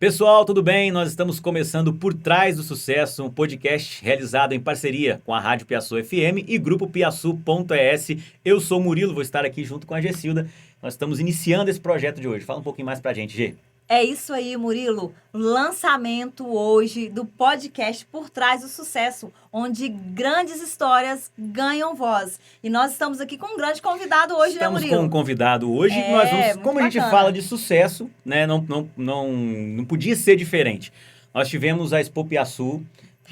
Pessoal, tudo bem? Nós estamos começando Por Trás do Sucesso, um podcast realizado em parceria com a Rádio Piaçu FM e Grupo Piaçu.es. Eu sou o Murilo, vou estar aqui junto com a Gessilda. Nós estamos iniciando esse projeto de hoje. Fala um pouquinho mais pra gente, Gê. É isso aí, Murilo. Lançamento hoje do podcast Por Trás do Sucesso, onde grandes histórias ganham voz. E nós estamos aqui com um grande convidado hoje, né, Murilo? Estamos com um convidado hoje. Como a gente bacana. fala de sucesso, né? Não podia ser diferente. Nós tivemos a Expo Piaçu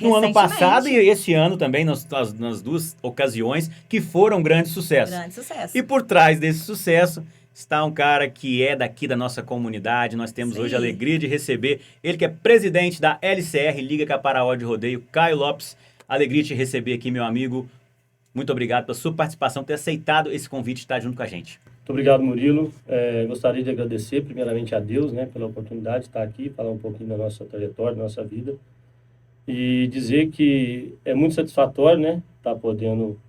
no ano passado e esse ano também, nas duas ocasiões, que foram grandes sucessos. Grande sucesso. E por trás desse sucesso está um cara que é daqui da nossa comunidade. Nós temos hoje a alegria de receber ele, que é presidente da LCR, Liga Caparaó de Rodeio, Caio Lopes. Alegria de te receber aqui, meu amigo. Muito obrigado pela sua participação, ter aceitado esse convite de estar junto com a gente. Muito obrigado, Murilo. Gostaria de agradecer primeiramente a Deus, né, pela oportunidade de estar aqui, falar um pouquinho da nossa trajetória, da nossa vida. E dizer que é muito satisfatório, né, estar podendo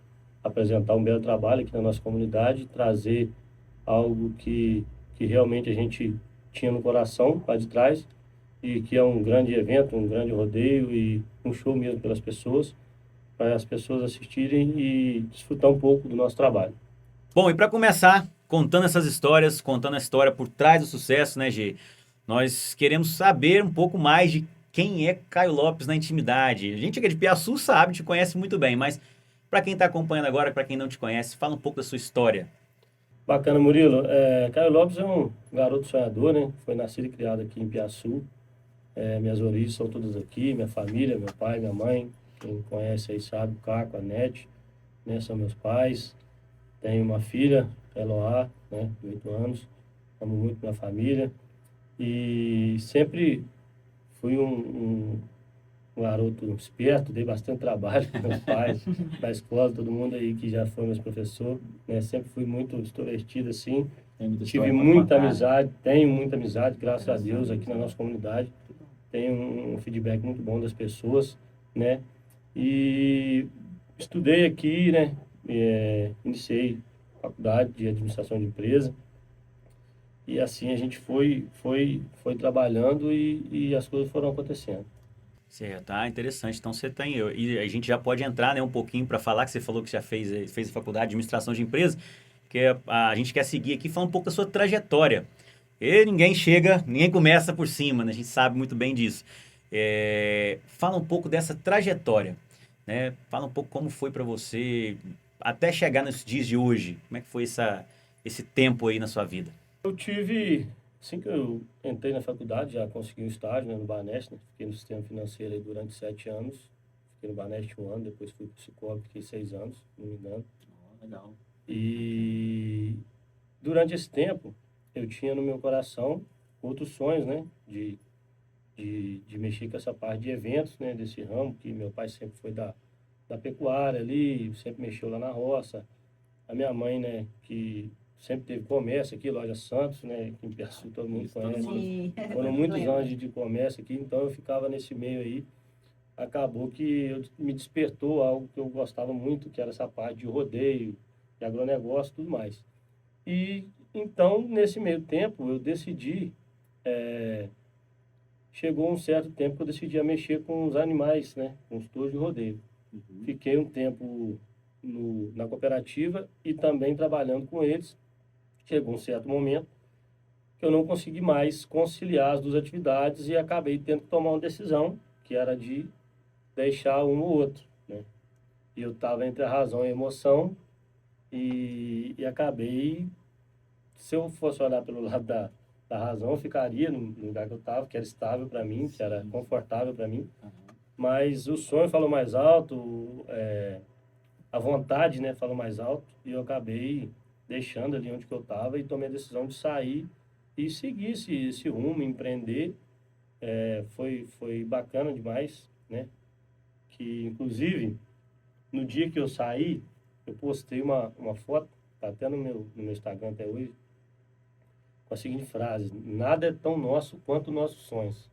apresentar um belo trabalho aqui na nossa comunidade, trazer algo que realmente a gente tinha no coração lá de trás e que é um grande evento, um grande rodeio e um show mesmo pelas pessoas, para as pessoas assistirem e desfrutar um pouco do nosso trabalho. Bom, e para começar, contando essas histórias, contando a história por trás do sucesso, né, Gê? Nós queremos saber um pouco mais de quem é Caio Lopes na intimidade. A gente que é de Piaçu sabe, te conhece muito bem, mas para quem está acompanhando agora, para quem não te conhece, fala um pouco da sua história. Bacana, Murilo. Caio Lopes é um garoto sonhador, né? Foi nascido e criado aqui em Piaçu. Minhas origens são todas aqui, minha família, meu pai, minha mãe. Quem conhece aí sabe, o Caco, a Nete, né? São meus pais. Tenho uma filha, Eloá, né? De 8 anos. Amo muito minha família. E sempre fui um garoto esperto, dei bastante trabalho com meus pais, da escola, todo mundo aí que já foi meus professores, né? Sempre fui muito extrovertido, assim. Tive muita amizade, tenho muita amizade, graças a Deus, aqui na nossa comunidade. Tenho um feedback muito bom das pessoas, né? E estudei aqui, né? Iniciei faculdade de administração de empresa. E assim a gente foi trabalhando e as coisas foram acontecendo. Certo, tá interessante. Então você tem. E a gente já pode entrar, né, um pouquinho para falar que você falou que já fez a faculdade de administração de empresa, que a gente quer seguir aqui falando um pouco da sua trajetória. E ninguém começa por cima, né? A gente sabe muito bem disso. Fala um pouco dessa trajetória, né? Fala um pouco como foi para você até chegar nos dias de hoje. Como é que foi esse tempo aí na sua vida? Eu tive, assim que eu entrei na faculdade, já consegui um estágio, né, no Banesp, né? Fiquei no sistema financeiro aí durante 7 anos. Fiquei no Banesp 1 ano, depois fui psicólogo, fiquei 6 anos, se não me engano. Legal. E durante esse tempo, eu tinha no meu coração outros sonhos, né, de mexer com essa parte de eventos, né, desse ramo, que meu pai sempre foi da pecuária ali, sempre mexeu lá na roça. A minha mãe, né, que sempre teve comércio aqui, Loja Santos, né, que em Piaçu todo mundo conhece. Sim. Foram muitos anos de comércio aqui, então eu ficava nesse meio aí. Acabou que me despertou algo que eu gostava muito, que era essa parte de rodeio, de agronegócio e tudo mais. E então, nesse meio tempo, eu decidi, chegou um certo tempo que eu decidi a mexer com os animais, né, com os touros de rodeio. Uhum. Fiquei um tempo na cooperativa e também trabalhando com eles. Chegou um certo momento que eu não consegui mais conciliar as duas atividades e acabei tendo que tomar uma decisão, que era de deixar um ou outro, né? E eu estava entre a razão e a emoção e acabei, se eu fosse olhar pelo lado da razão, eu ficaria no lugar que eu estava, que era estável para mim, que era confortável para mim. Uhum. Mas o sonho falou mais alto, a vontade, né, falou mais alto e eu acabei deixando ali onde que eu estava e tomei a decisão de sair e seguir esse rumo, empreender. Foi bacana demais, né? Que, inclusive, no dia que eu saí, eu postei uma foto, tá até no meu Instagram até hoje, com a seguinte frase: nada é tão nosso quanto nossos sonhos.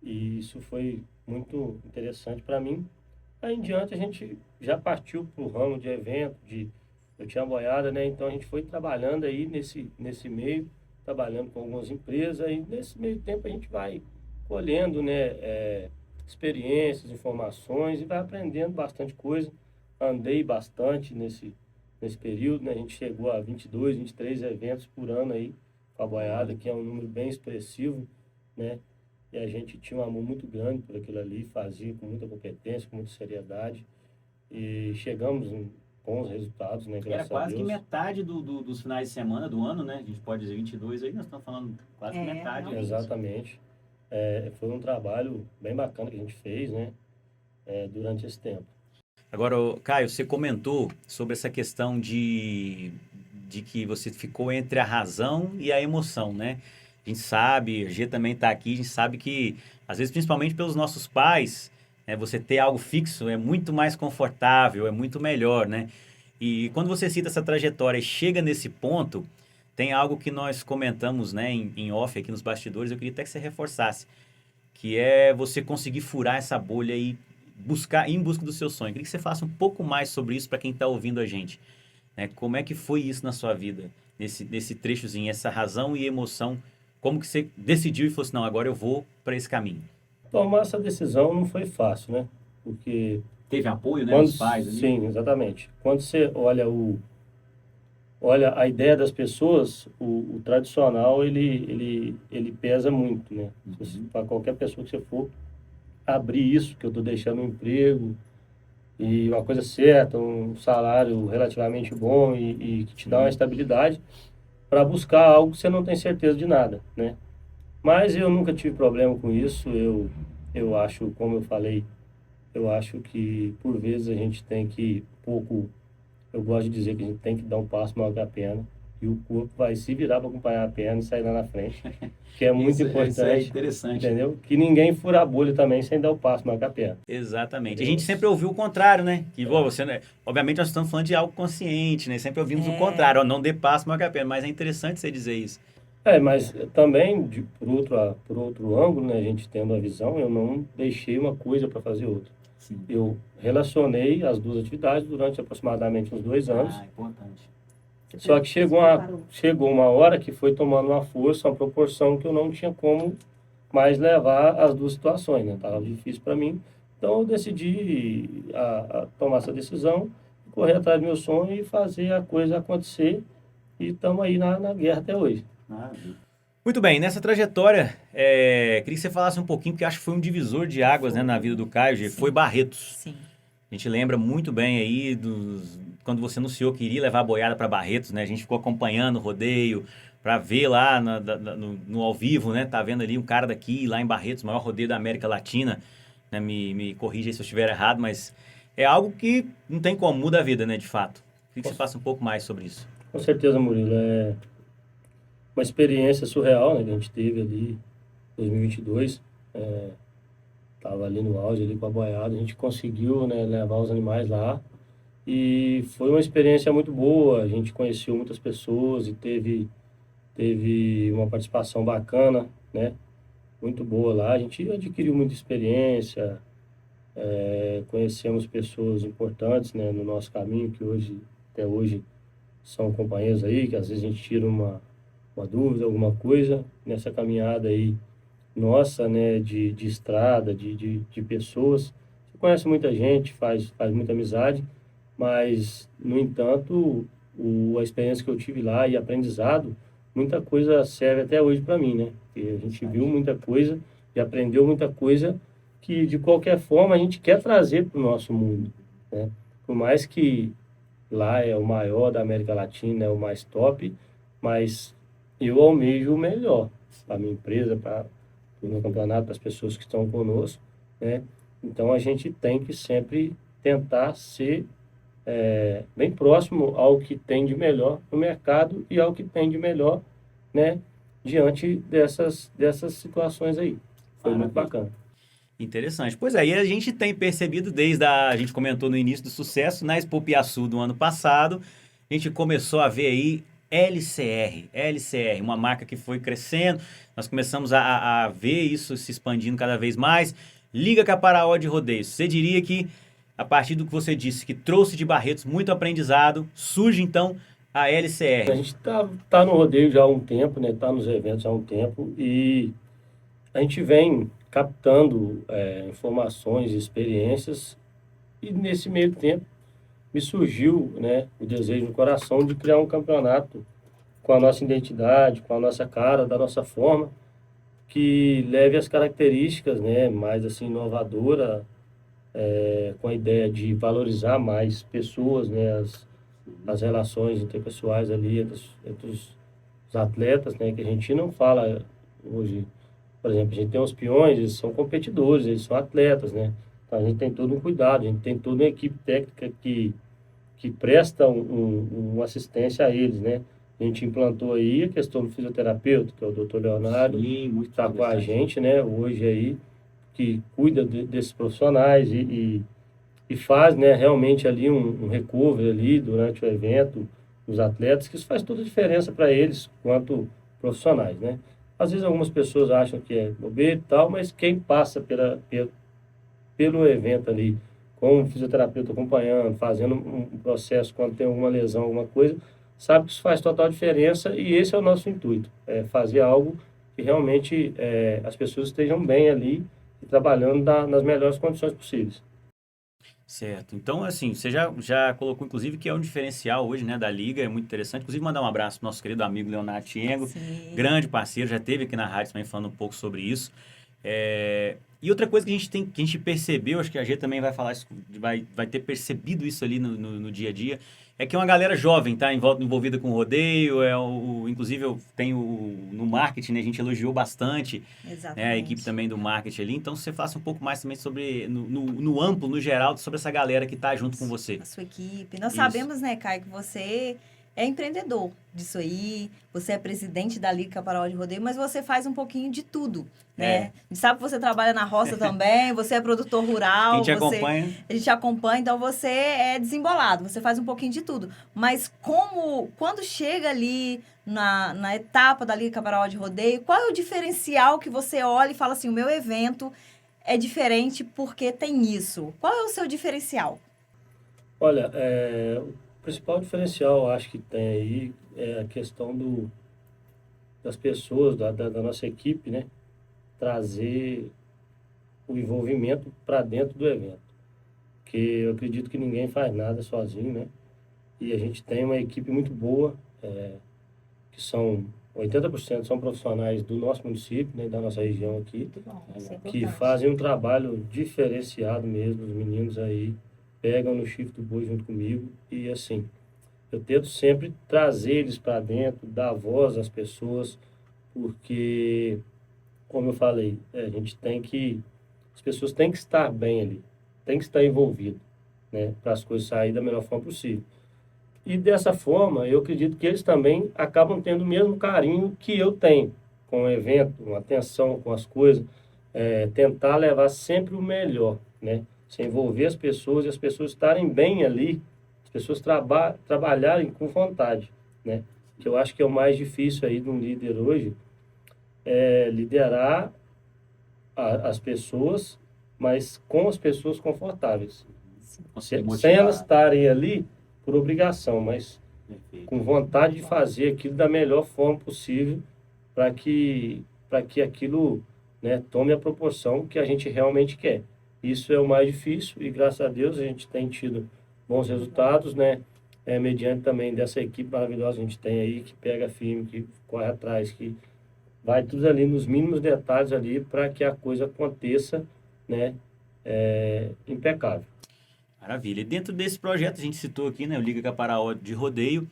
E isso foi muito interessante para mim. Aí em diante a gente já partiu para o ramo de evento, eu tinha boiada, né? Então a gente foi trabalhando aí nesse meio, trabalhando com algumas empresas, e nesse meio tempo a gente vai colhendo, né, experiências, informações, e vai aprendendo bastante coisa. Andei bastante nesse período, né? A gente chegou a 22, 23 eventos por ano aí, com a boiada, que é um número bem expressivo, né? E a gente tinha um amor muito grande por aquilo ali, fazia com muita competência, com muita seriedade, e chegamos em bons resultados, né? Era Graças a quase que Deus. metade dos finais de semana do ano, né? A gente pode dizer 22 aí, nós estamos falando quase que metade. realmente. Exatamente. Foi um trabalho bem bacana que a gente fez, né? Durante esse tempo. Agora, Caio, você comentou sobre essa questão de que você ficou entre a razão e a emoção, né? A gente sabe, a G também está aqui, a gente sabe que, às vezes, principalmente pelos nossos pais, né, você ter algo fixo é muito mais confortável, é muito melhor, né? E quando você cita essa trajetória e chega nesse ponto, tem algo que nós comentamos, né, em off aqui nos bastidores, eu queria até que você reforçasse, que é você conseguir furar essa bolha e ir em busca do seu sonho. Eu queria que você falasse um pouco mais sobre isso para quem está ouvindo a gente, né? Como é que foi isso na sua vida, nesse trechozinho, essa razão e emoção, como que você decidiu e falou assim, não, agora eu vou para esse caminho? Tomar essa decisão não foi fácil, né? Porque Teve apoio, né, dos pais ali? sim, exatamente. Quando você olha a ideia das pessoas, o tradicional ele pesa muito, né? Para qualquer pessoa que você for abrir isso, que eu estou deixando um emprego e uma coisa certa, um salário relativamente bom e que te dá uma estabilidade, para buscar algo que você não tem certeza de nada, né? Mas eu nunca tive problema com isso. Eu acho, como eu falei, eu acho que por vezes a gente tem que eu gosto de dizer que a gente tem que dar um passo maior que a perna, e o corpo vai se virar para acompanhar a perna e sair lá na frente, que é muito importante, Isso é interessante. entendeu? Que ninguém fura a bolha também sem dar o passo maior que a perna. Exatamente. A gente sempre ouviu o contrário, né? Que, você, né? Obviamente nós estamos falando de algo consciente, né? Sempre ouvimos o contrário, ó, não dê passo maior que a perna, mas é interessante você dizer isso. Mas também, por outro ângulo, né, a gente tendo a visão, eu não deixei uma coisa para fazer outra. Sim. Eu relacionei as duas atividades durante aproximadamente uns 2 anos. Importante. Só que chegou uma hora que foi tomando uma força, uma proporção que eu não tinha como mais levar as duas situações, né? Tava difícil para mim. Então eu decidi a tomar essa decisão, correr atrás do meu sonho e fazer a coisa acontecer. E estamos aí na guerra até hoje. Muito bem, nessa trajetória, queria que você falasse um pouquinho, porque acho que foi um divisor de águas, né, na vida do Caio, G, foi Barretos. Sim. A gente lembra muito bem aí quando você anunciou que iria levar a boiada para Barretos, né? A gente ficou acompanhando o rodeio para ver lá no ao vivo, né? Tá vendo ali um cara daqui, lá em Barretos, o maior rodeio da América Latina, né? Me corrija aí se eu estiver errado, mas é algo que não tem como, muda a vida, né, de fato. Queria que você faça um pouco mais sobre isso. Com certeza, Murilo. É uma experiência surreal, né, que a gente teve ali em 2022. Tava ali no auge, ali com a boiada, a gente conseguiu, né, levar os animais lá. E foi uma experiência muito boa, a gente conheceu muitas pessoas e teve uma participação bacana, né, muito boa lá. A gente adquiriu muita experiência, conhecemos pessoas importantes, né, no nosso caminho, que até hoje, são companheiros aí, que às vezes a gente tira uma dúvida, alguma coisa, nessa caminhada aí nossa, né, de estrada, de pessoas. Você conhece muita gente, faz muita amizade, mas, no entanto, a experiência que eu tive lá e aprendizado, muita coisa serve até hoje para mim, né? Porque a gente viu muita coisa e aprendeu muita coisa que, de qualquer forma, a gente quer trazer para o nosso mundo, né? Por mais que lá é o maior da América Latina, é o mais top, mas eu almejo o melhor para a minha empresa, para o meu campeonato, para as pessoas que estão conosco, né? Então a gente tem que sempre tentar ser bem próximo ao que tem de melhor no mercado e ao que tem de melhor, né, diante dessas situações aí. Foi muito bacana. Interessante. Pois é, e a gente tem percebido a gente comentou no início do sucesso, na Expo Piaçu do ano passado, a gente começou a ver aí LCR, uma marca que foi crescendo, nós começamos a ver isso se expandindo cada vez mais. Liga Caparaó de Rodeios, você diria que, a partir do que você disse, que trouxe de Barretos muito aprendizado, surge então A LCR. A gente tá no rodeio já há um tempo, né? Tá nos eventos há um tempo e a gente vem captando informações e experiências e nesse meio tempo me surgiu, né, o desejo no coração de criar um campeonato com a nossa identidade, com a nossa cara, da nossa forma, que leve as características, né, mais assim inovadora, com a ideia de valorizar mais pessoas, né, as relações interpessoais ali entre os atletas, né, que a gente não fala hoje. Por exemplo, a gente tem os peões, eles são competidores, eles são atletas, né? Então a gente tem todo um cuidado, a gente tem toda uma equipe técnica que presta uma assistência a eles, né? A gente implantou aí a questão do fisioterapeuta, que é o Dr. Leonardo, Sim, muito está com a interessante. gente, né? Hoje aí, que cuida desses profissionais e faz, né, realmente ali um recovery ali durante o evento, os atletas, que isso faz toda a diferença para eles quanto profissionais, né? Às vezes algumas pessoas acham que é bobeira e tal, mas quem passa pelo evento ali, com um fisioterapeuta acompanhando, fazendo um processo quando tem alguma lesão, alguma coisa, sabe que isso faz total diferença e esse é o nosso intuito, é fazer algo que realmente as pessoas estejam bem ali e trabalhando nas melhores condições possíveis. Certo. Então, assim, você já colocou, inclusive, que é um diferencial hoje, né, da Liga, é muito interessante. Inclusive, mandar um abraço pro nosso querido amigo Leonardo Tiengo, Sim. grande parceiro, já esteve aqui na rádio também falando um pouco sobre isso. E outra coisa que a gente percebeu, acho que a G também vai falar isso, vai ter percebido isso ali no dia a dia, é que é uma galera jovem, tá? Envolvida com rodeio, inclusive eu tenho no marketing, né, a gente elogiou bastante, né, a equipe Exatamente. também do marketing ali. Então, você faça um pouco mais também sobre, no amplo, no geral, sobre essa galera que tá junto com você. A sua equipe. Nós Isso. sabemos, né, Caio, que você é empreendedor disso aí, você é presidente da Liga Caparol de Rodeio, mas você faz um pouquinho de tudo, né? É. A gente sabe que você trabalha na roça também, você é produtor Quem rural, te acompanha, a gente acompanha, então você é desembolado, você faz um pouquinho de tudo. Mas quando chega ali na etapa da Liga Caparol de Rodeio, qual é o diferencial que você olha e fala assim, o meu evento é diferente porque tem isso? Qual é o seu diferencial? Olha, o principal diferencial, eu acho que tem aí, é a questão das pessoas, da nossa equipe, né? Trazer o envolvimento para dentro do evento. Porque eu acredito que ninguém faz nada sozinho, né? E a gente tem uma equipe muito boa, que são 80% são profissionais do nosso município, né? Da nossa região aqui, Muito bom, isso é que importante. fazem um trabalho diferenciado mesmo. Os meninos aí pegam no chifre do boi junto comigo e assim, eu tento sempre trazer eles para dentro, dar voz às pessoas, porque, como eu falei, a gente tem que, as pessoas têm que estar bem ali, têm que estar envolvido, né, para as coisas saírem da melhor forma possível. E dessa forma, eu acredito que eles também acabam tendo o mesmo carinho que eu tenho com o evento, com a atenção, com as coisas, tentar levar sempre o melhor, né? Se envolver as pessoas e as pessoas estarem bem ali, as pessoas trabalharem com vontade, né? Que eu acho que é o mais difícil aí de um líder hoje, é liderar as pessoas, mas com as pessoas confortáveis. conseguir Sem elas motivar. estarem ali por obrigação, mas Perfeito. com vontade de fazer aquilo da melhor forma possível para que aquilo, né, tome a proporção que a gente realmente quer. Isso é o mais difícil e graças a Deus a gente tem tido bons resultados, né? Mediante também dessa equipe maravilhosa que a gente tem aí, que pega firme, que corre atrás, que vai tudo ali nos mínimos detalhes ali para que a coisa aconteça, né, impecável. Maravilha. E dentro desse projeto, a gente citou aqui, né, o Liga Caparaó de Rodeio,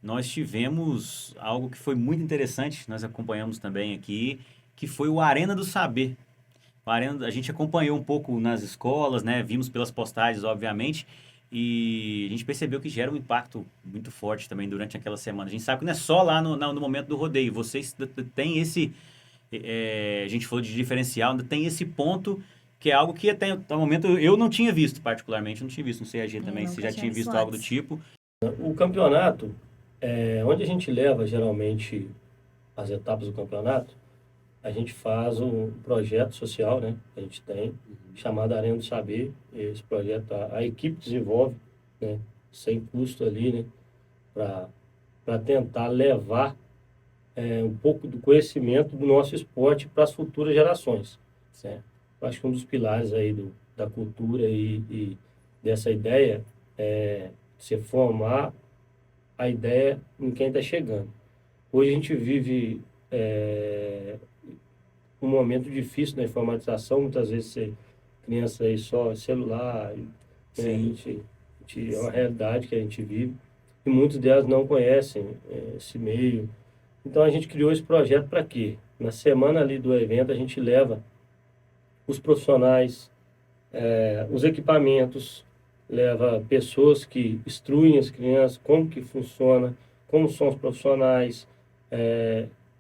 nós tivemos algo que foi muito interessante, nós acompanhamos também aqui, que foi o Arena do Saber. A gente acompanhou um pouco nas escolas, né, vimos pelas postagens, obviamente, e a gente percebeu que gera um impacto muito forte também durante aquela semana. A gente sabe que não é só lá no momento do rodeio, vocês têm esse, a gente falou de diferencial, ainda tem esse ponto que é algo que até o momento eu não tinha visto, particularmente, não tinha visto, não sei a G também, se Nunca já tinha tinha visto visto algo do antes. tipo. O campeonato, onde a gente leva geralmente as etapas do campeonato, a gente faz um projeto social, né? A gente tem, chamado Arena do Saber. Esse projeto a equipe desenvolve, né? Sem custo ali, né? para tentar levar um pouco do conhecimento do nosso esporte para as futuras gerações, né? Eu acho que um dos pilares aí da cultura e dessa ideia é você formar a ideia em quem está chegando. Hoje a gente vive um momento difícil na informatização, muitas vezes você criança aí só celular, né? É uma realidade que a gente vive e muitas delas não conhecem esse meio. Então a gente criou esse projeto para quê? Na semana ali do evento a gente leva os profissionais, os equipamentos, leva pessoas que instruem as crianças, como que funciona, como são os profissionais,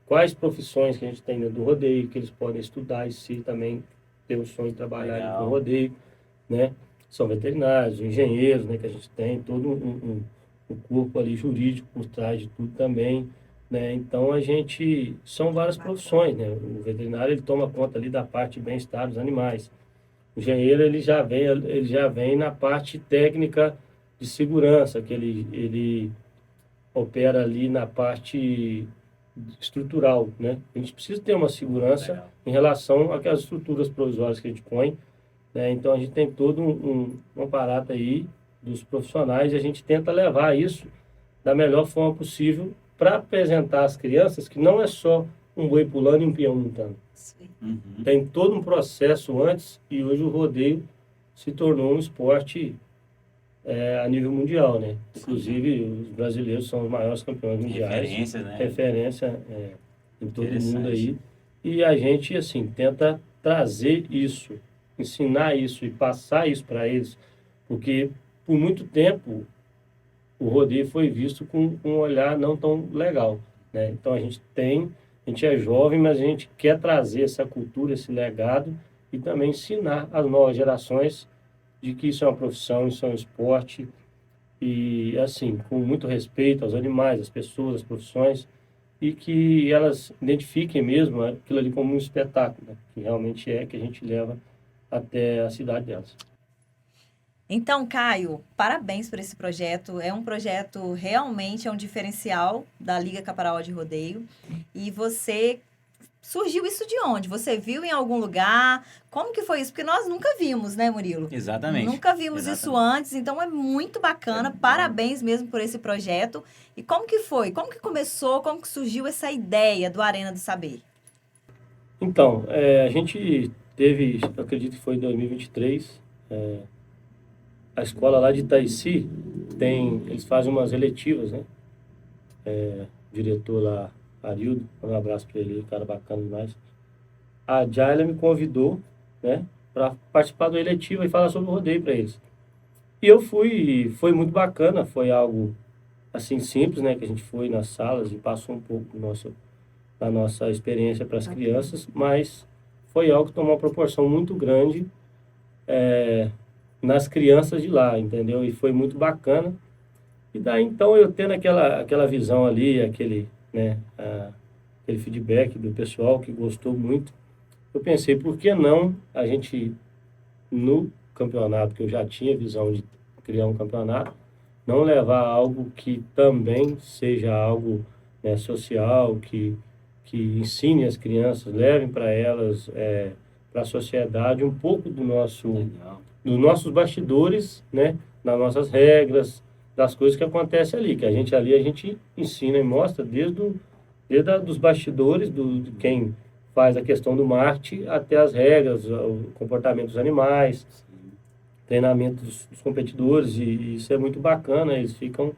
quais profissões que a gente tem dentro do rodeio, que eles podem estudar e se também ter o sonho de trabalhar no rodeio, né? São veterinários, engenheiros, né, que a gente tem, todo um corpo ali jurídico por trás de tudo também, né? Então são várias profissões, né? O veterinário ele toma conta ali da parte de bem-estar dos animais. O engenheiro ele já vem na parte técnica de segurança, que ele opera ali na parte estrutural, né? A gente precisa ter uma segurança em relação àquelas estruturas provisórias que a gente põe, né? Então a gente tem todo um aparato aí dos profissionais e a gente tenta levar isso da melhor forma possível para apresentar às crianças que não é só um boi pulando e um peão montando. Tem todo um processo antes e hoje o rodeio se tornou um esporte a nível mundial, né? Inclusive os brasileiros são os maiores campeões mundiais. Referência, né? Referência em todo mundo aí. E a gente, assim, tenta trazer isso, ensinar isso e passar isso para eles, porque por muito tempo o rodeio foi visto com um olhar não tão legal, né? Então a gente é jovem, mas a gente quer trazer essa cultura, esse legado e também ensinar as novas gerações de que isso é uma profissão, isso é um esporte e, assim, com muito respeito aos animais, às pessoas, às profissões e que elas identifiquem mesmo aquilo ali como um espetáculo, né? Que realmente que a gente leva até a cidade delas. Então, Caio, parabéns por esse projeto. É um projeto realmente um diferencial da Liga Caparaó de Rodeio. E surgiu isso de onde? Você viu em algum lugar? Como que foi isso? Porque nós nunca vimos, né, Murilo? Exatamente. Nunca vimos isso antes, então é muito bacana. Parabéns mesmo por esse projeto. E como que foi? Como que começou? Como que surgiu essa ideia do Arena do Saber? Então, a gente teve, eu acredito que foi em 2023, a escola lá de Itaici, eles fazem umas eletivas, né? O diretor lá, Arildo, um abraço para ele, cara bacana demais. A Jaila me convidou, né, para participar da eletiva e falar sobre o rodeio para eles. E eu fui, e foi muito bacana, foi algo assim simples, né, que a gente foi nas salas e passou um pouco da nossa experiência para as crianças, mas foi algo que tomou uma proporção muito grande nas crianças de lá, entendeu? E foi muito bacana. E daí, então, eu tendo aquela visão ali, aquele feedback do pessoal que gostou muito, eu pensei, por que não a gente, no campeonato, que eu já tinha visão de criar um campeonato, não levar algo que também seja algo, né, social, que ensine as crianças, levem para elas, para a sociedade, um pouco dos nossos bastidores, né, das nossas regras, das coisas que acontecem ali, que a gente ensina e mostra desde dos bastidores, de quem faz a questão do marketing, até as regras, o comportamento dos animais, treinamento dos competidores, e isso é muito bacana, eles ficam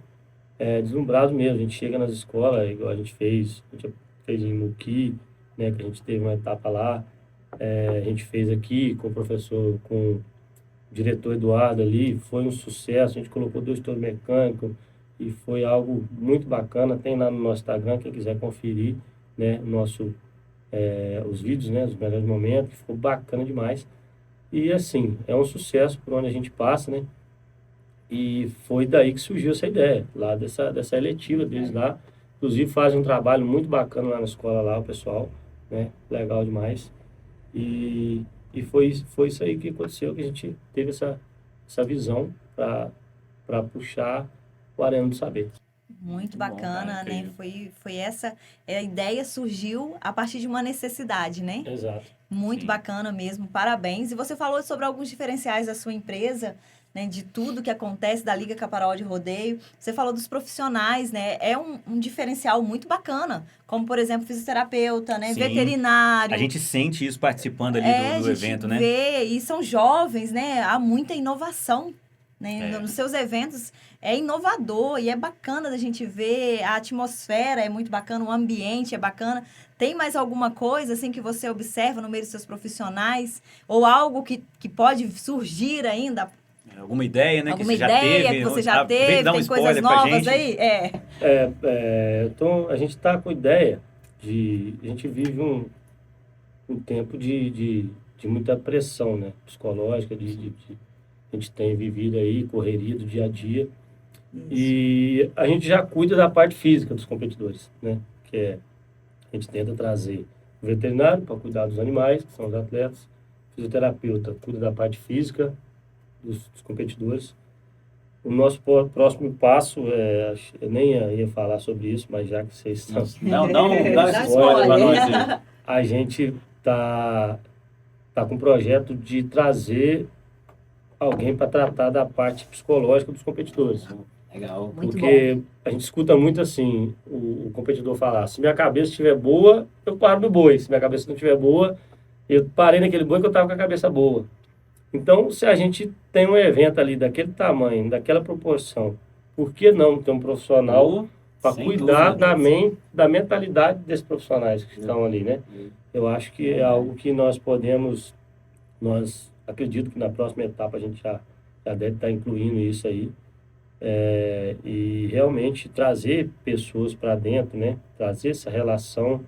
deslumbrados mesmo. A gente chega nas escolas, igual a gente fez em Muqui, né, que a gente teve uma etapa lá, a gente fez aqui com o professor, com o diretor Eduardo ali, foi um sucesso, a gente colocou 2 touros mecânicos, e foi algo muito bacana. Tem lá no nosso Instagram, quem quiser conferir, né, os vídeos, né, os melhores momentos, que ficou bacana demais. E assim, é um sucesso por onde a gente passa, né? E foi daí que surgiu essa ideia, lá dessa eletiva deles lá. Inclusive fazem um trabalho muito bacana lá na escola, lá, o pessoal, né? Legal demais. E foi isso aí que aconteceu, que a gente teve essa visão para puxar o Arena do Saber. Muito Muito bom, bacana, cara, né? incrível. Foi essa, a ideia surgiu a partir de uma necessidade, né? Exato. Muito Sim. bacana mesmo, parabéns. E você falou sobre alguns diferenciais da sua empresa, né? De tudo que acontece da Liga Caparaó de Rodeio. Você falou dos profissionais, né? É um diferencial muito bacana, como por exemplo fisioterapeuta, né? Sim. A Veterinário. gente sente isso participando ali É, a do gente evento, né? vê, e são jovens, né? Há muita inovação, né? É. Nos seus eventos é inovador e é bacana da gente ver, a atmosfera é muito bacana, o ambiente é bacana. Tem mais alguma coisa assim que você observa no meio dos seus profissionais? Ou algo que pode surgir ainda? Alguma ideia, né, que Alguma você já ideia que teve? você já Vem teve? dar um Tem coisas spoiler pra novas gente. aí? É. Então, a gente está com ideia de... A gente vive um tempo de muita pressão, né? Psicológica, a gente tem vivido aí, correria do dia a dia. Isso. E a gente já cuida da parte física dos competidores, né? Que é, a gente tenta trazer o veterinário para cuidar dos animais, que são os atletas, o fisioterapeuta cuida da parte física dos competidores. O nosso próximo passo, eu nem ia falar sobre isso, mas já que vocês estão... Não, dá Dá esse spoiler pra nós spoiler. aí. A gente tá com um projeto de trazer alguém para tratar da parte psicológica dos competidores. Legal. Muito Porque a gente escuta muito assim, o competidor falar, se minha cabeça estiver boa, eu paro no boi. Se minha cabeça não estiver boa, eu parei naquele boi que eu estava com a cabeça boa. Então, se a gente tem um evento ali daquele tamanho, daquela proporção, por que não ter um profissional para Sem cuidar dúvida. da mentalidade desses profissionais que estão ali, né? Eu acho que é algo que nós acredito que na próxima etapa a gente já deve estar incluindo isso aí. E realmente trazer pessoas para dentro, né? Trazer essa relação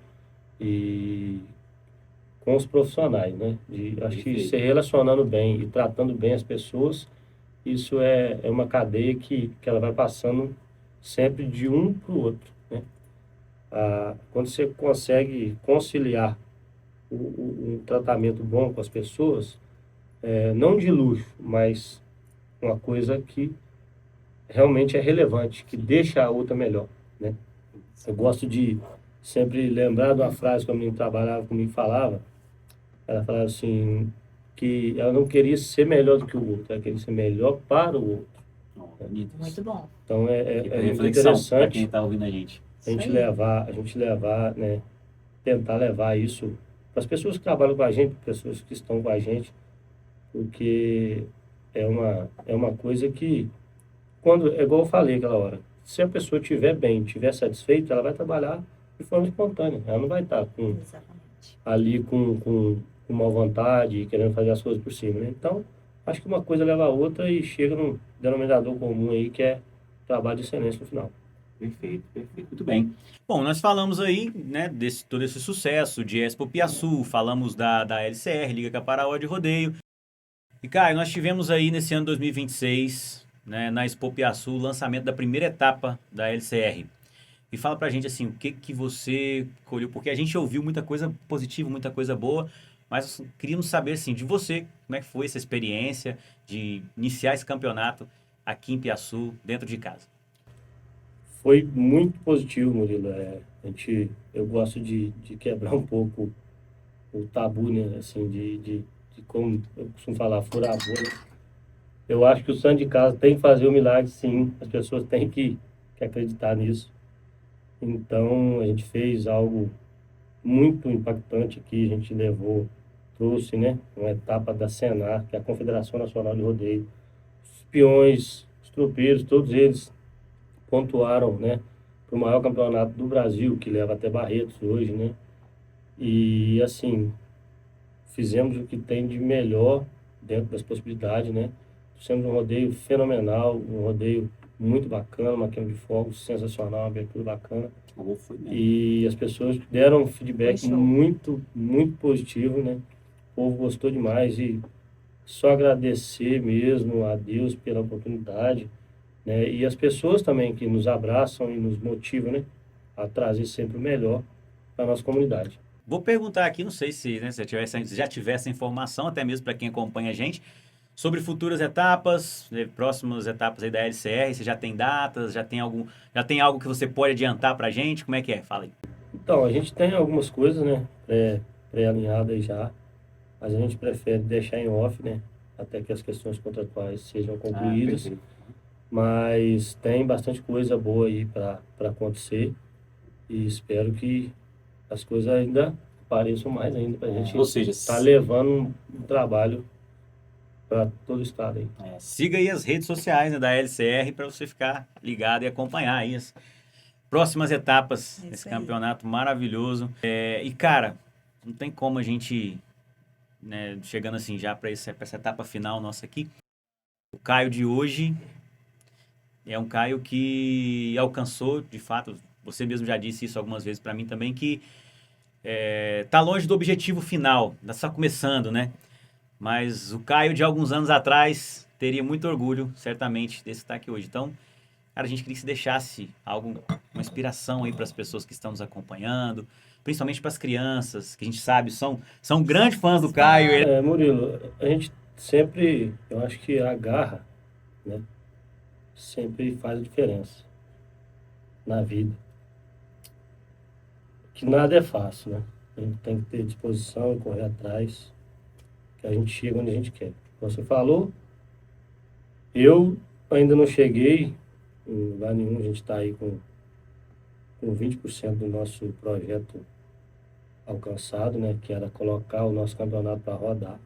e com os profissionais, né? Acho que se relacionando bem e tratando bem as pessoas, isso é uma cadeia que ela vai passando sempre de um para o outro, né? Quando você consegue conciliar um tratamento bom com as pessoas, não de luxo, mas uma coisa que realmente é relevante, que deixa a outra melhor, né? Eu gosto de sempre lembrar de uma frase que a menina que trabalhava comigo falava. Ela falava assim, que ela não queria ser melhor do que o outro, ela queria ser melhor para o outro. Muito bom. Então Fica é a muito reflexão para quem interessante está ouvindo a gente. Isso aí. a gente levar, né? Tentar levar isso para as pessoas que trabalham com a gente, para as pessoas que estão com a gente, porque é uma coisa que, quando, é igual eu falei aquela hora, se a pessoa estiver bem, estiver satisfeita, ela vai trabalhar de forma espontânea, ela não vai estar Exatamente. ali com má vontade, querendo fazer as coisas por cima, né? Então, acho que uma coisa leva a outra e chega num denominador comum aí, que é trabalho de excelência no final. Perfeito, perfeito. Muito bem. Bom, nós falamos aí, né, desse todo esse sucesso de Expo Piaçu, falamos da LCR, Liga Caparaó de Rodeio. E, Caio, nós tivemos aí nesse ano 2026, né, na Expo Piaçu, o lançamento da primeira etapa da LCR. E fala pra gente, assim, o que que você colheu, porque a gente ouviu muita coisa positiva, muita coisa boa, mas assim, queríamos saber, assim, de você, como é que foi essa experiência de iniciar esse campeonato aqui em Piaçu, dentro de casa. Foi muito positivo, Murilo. Eu gosto de quebrar um pouco o tabu, né? Assim, de como eu costumo falar, furar a bolha. Eu acho que o santo de casa tem que fazer o milagre, sim. As pessoas têm que acreditar nisso. Então, a gente fez algo muito impactante aqui. A gente trouxe, né, uma etapa da Senar, que é a Confederação Nacional de Rodeio. Os peões, os tropeiros, todos eles pontuaram, né, para o maior campeonato do Brasil, que leva até Barretos hoje, né? E, assim, fizemos o que tem de melhor dentro das possibilidades, né? Fizemos um rodeio fenomenal, um rodeio muito bacana, uma queima de fogos sensacional, uma abertura bacana. Foi mesmo. E as pessoas deram um feedback Foi show. muito, muito positivo, né? O povo gostou demais e só agradecer mesmo a Deus pela oportunidade, né? E as pessoas também que nos abraçam e nos motivam, né, a trazer sempre o melhor para a nossa comunidade. Vou perguntar aqui, não sei se, né, se já tiver essa informação, até mesmo para quem acompanha a gente, Sobre futuras etapas, próximas etapas aí da LCR, você já tem datas, já tem algo que você pode adiantar pra gente? Como é que é? Fala aí. Então, a gente tem algumas coisas, né, pré-alinhadas já, mas a gente prefere deixar em off, né, até que as questões contratuais sejam concluídas. Perfeito. Mas tem bastante coisa boa aí para acontecer e espero que as coisas ainda apareçam mais ainda para a gente Ou seja, estar levando um trabalho para todo o estado aí. siga aí as redes sociais, né, da LCR para você ficar ligado e acompanhar aí as próximas etapas Isso desse aí. campeonato maravilhoso. E, cara, não tem como a gente, né, chegando assim já para essa etapa final nossa aqui, o Caio de hoje é um Caio que alcançou, de fato, você mesmo já disse isso algumas vezes para mim também, que tá longe do objetivo final, está só começando, né? Mas o Caio de alguns anos atrás teria muito orgulho, certamente, desse estar aqui hoje. Então, cara, a gente queria que você deixasse uma inspiração aí para as pessoas que estão nos acompanhando, principalmente para as crianças, que a gente sabe são grandes fãs do Caio. Murilo, a gente sempre, eu acho que a garra, né, sempre faz a diferença na vida. Que nada é fácil, né? A gente tem que ter disposição e correr atrás, que a gente chega onde a gente quer. Como você falou, eu ainda não cheguei em lugar nenhum, a gente está aí com 20% do nosso projeto alcançado, né? Que era colocar o nosso campeonato para rodar.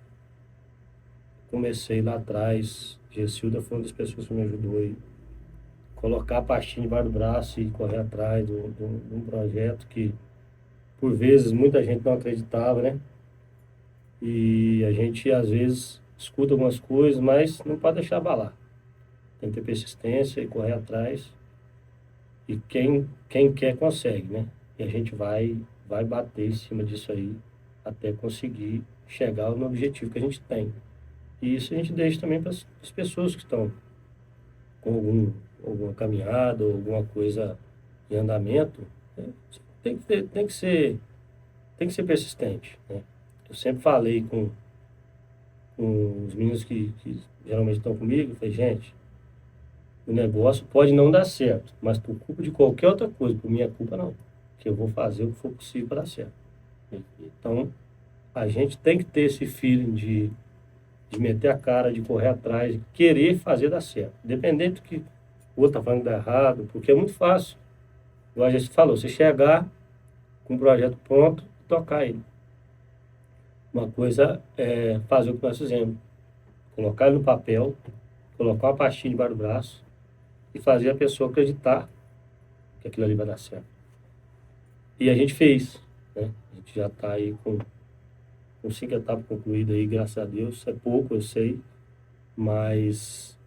Comecei lá atrás, Gessilda foi uma das pessoas que me ajudou aí. Colocar a pastinha debaixo do braço e correr atrás de um projeto que, por vezes, muita gente não acreditava, né? E a gente, às vezes, escuta algumas coisas, mas não pode deixar abalar. Tem que ter persistência e correr atrás. E quem quer, consegue, né? E a gente vai bater em cima disso aí até conseguir chegar no objetivo que a gente tem. E isso a gente deixa também para as pessoas que estão com alguma caminhada ou alguma coisa em andamento, né? Tem que ser persistente, né? Eu sempre falei com os meninos que geralmente estão comigo, eu falei, gente, o negócio pode não dar certo, mas por culpa de qualquer outra coisa, por minha culpa não, que eu vou fazer o que for possível para dar certo. Então, a gente tem que ter esse feeling de meter a cara, de correr atrás, de querer fazer dar certo, independente do que o outro está falando que dá errado, porque é muito fácil. Igual a gente falou, você chegar com um projeto pronto e tocar ele. Uma coisa é fazer o que nós fizemos, colocar ele no papel, colocar uma pastinha debaixo do braço e fazer a pessoa acreditar que aquilo ali vai dar certo. E a gente fez, né? A gente já está aí com 5 etapas concluídas aí, graças a Deus. É pouco, eu sei, mas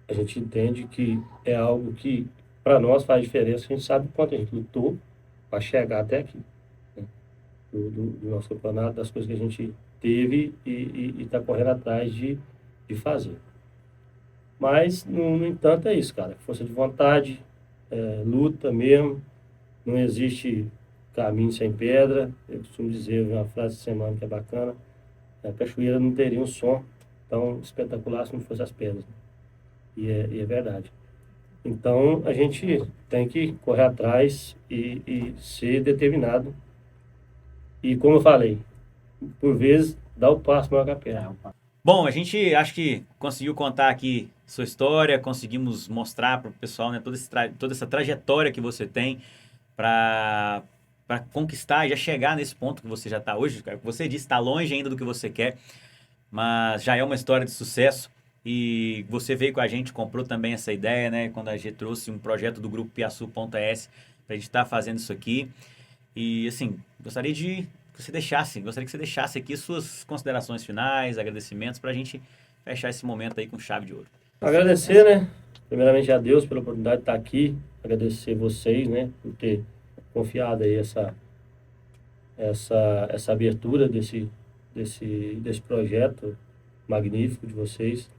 a gente entende que é algo que para nós faz diferença. A gente sabe o quanto a gente lutou para chegar até aqui, né? Do nosso campeonato, das coisas que a gente teve e está correndo atrás de fazer. Mas, no entanto, é isso, cara. Força de vontade, luta mesmo. Não existe caminho sem pedra. Eu costumo dizer, eu vi uma frase de semana que é bacana. A cachoeira não teria um som tão espetacular se não fosse as pedras. E é verdade. Então, a gente tem que correr atrás e ser determinado. E, como eu falei, por vezes, dar o passo maior que a perna. Bom, a gente acho que conseguiu contar aqui sua história, conseguimos mostrar para o pessoal, né, toda essa trajetória que você tem para conquistar e já chegar nesse ponto que você já está hoje. Cara, você disse, está longe ainda do que você quer, mas já é uma história de sucesso. E você veio com a gente, comprou também essa ideia, né? Quando a gente trouxe um projeto do grupo Piaçu.s para a gente estar fazendo isso aqui. E assim, gostaria que você deixasse aqui suas considerações finais, agradecimentos, para a gente fechar esse momento aí com chave de ouro. Agradecer, né? Primeiramente a Deus pela oportunidade de estar aqui. Agradecer vocês, né? Por ter confiado aí essa abertura desse projeto magnífico de vocês.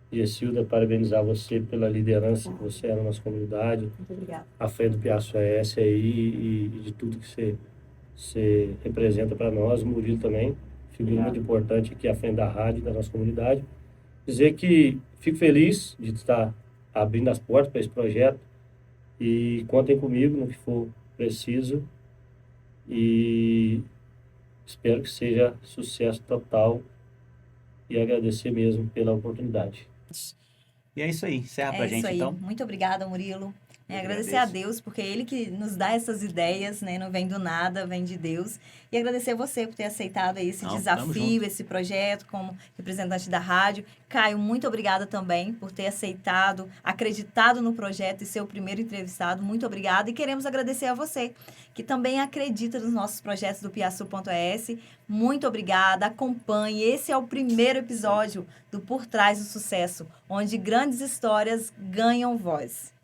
E Silda, parabenizar você pela liderança que você é na nossa comunidade. Muito obrigada. A fé do Piaçu é essa aí e de tudo que você representa para nós, o Murilo também. figura muito importante aqui à frente da rádio, da nossa comunidade. Dizer que fico feliz de estar abrindo as portas para esse projeto e contem comigo no que for preciso e espero que seja sucesso total e agradecer mesmo pela oportunidade. E é isso aí. Encerra pra É gente, isso aí. então. Muito obrigada, Murilo. Eu Agradecer a agradeço. Deus, porque é Ele que nos dá essas ideias, né? Não vem do nada, vem de Deus. E agradecer a você por ter aceitado aí esse Não, tamo desafio, junto. esse projeto como representante da rádio. Caio, muito obrigada também por ter aceitado, acreditado no projeto e ser o primeiro entrevistado. Muito obrigada. E queremos agradecer a você, que também acredita nos nossos projetos do Piaçu.es. Muito obrigada. Acompanhe. Esse é o primeiro episódio do Por Trás do Sucesso, onde grandes histórias ganham voz.